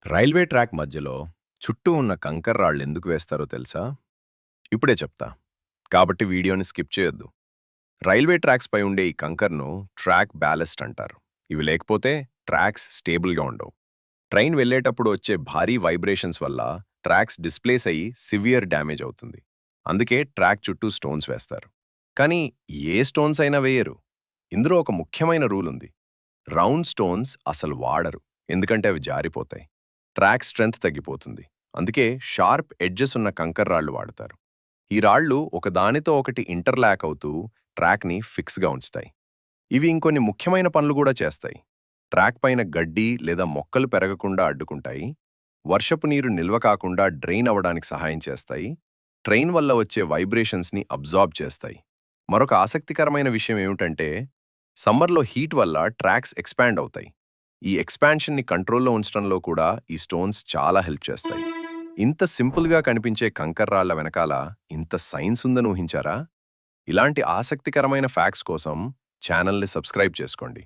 Railway track మధ్యలో చుట్టూ ఉన్న కంకర్ రాళ్ళు ఎందుకు వేస్తారో తెలుసా? ఇప్పుడే చెప్తా. కాబట్టి వీడియోని స్కిప్ చేయొద్దు. రైల్వే ట్రాక్స్ పై ఉండే ఈ కంకర్ను ట్రాక్ బ్యాలెస్ట్ అంటారు. ఇవి లేకపోతే ట్రాక్స్ స్టేబుల్గా ఉండవు. ట్రైన్ వెళ్ళేటప్పుడు వచ్చే భారీ వైబ్రేషన్స్ వల్ల ట్రాక్స్ డిస్ప్లేస్ అయ్యి సివియర్ డ్యామేజ్ అవుతుంది. అందుకే ట్రాక్ చుట్టూ స్టోన్స్ వేస్తారు. కానీ ఏ స్టోన్స్ అయినా వేయరు. ఇందులో ఒక ముఖ్యమైన రూల్ ఉంది. రౌండ్ స్టోన్స్ అసలు వాడరు. ఎందుకంటే అవి జారిపోతాయి. ట్రాక్ స్ట్రెంగ్త్ తగ్గిపోతుంది. అందుకే షార్ప్ ఎడ్జెస్ ఉన్న కంకర్ రాళ్ళు వాడతారు. ఈ రాళ్ళు ఒకదానితో ఒకటి ఇంటర్లాక్ అవుతూ ట్రాక్ని ఫిక్స్గా ఉంచుతాయి. ఇవి ఇంకొన్ని ముఖ్యమైన పనులు కూడా చేస్తాయి. ట్రాక్ పైన గడ్డి లేదా మొక్కలు పెరగకుండా అడ్డుకుంటాయి. వర్షపు నీరు నిల్వ కాకుండా డ్రైన్ అవ్వడానికి సహాయం చేస్తాయి. ట్రైన్ వల్ల వచ్చే వైబ్రేషన్స్ని అబ్జార్బ్ చేస్తాయి. మరొక ఆసక్తికరమైన విషయం ఏమిటంటే సమ్మర్లో హీట్ వల్ల ట్రాక్స్ ఎక్స్పాండ్ అవుతాయి. ఈ ఎక్స్పాన్షన్ని కంట్రోల్లో ఉంచడంలో కూడా ఈ స్టోన్స్ చాలా హెల్ప్ చేస్తాయి. ఇంత సింపుల్గా కనిపించే కంకర్ రాళ్ల వెనకాల ఇంత సైన్స్ ఉందని ఊహించారా? ఇలాంటి ఆసక్తికరమైన ఫ్యాక్ట్స్ కోసం ఛానల్ని సబ్స్క్రైబ్ చేసుకోండి.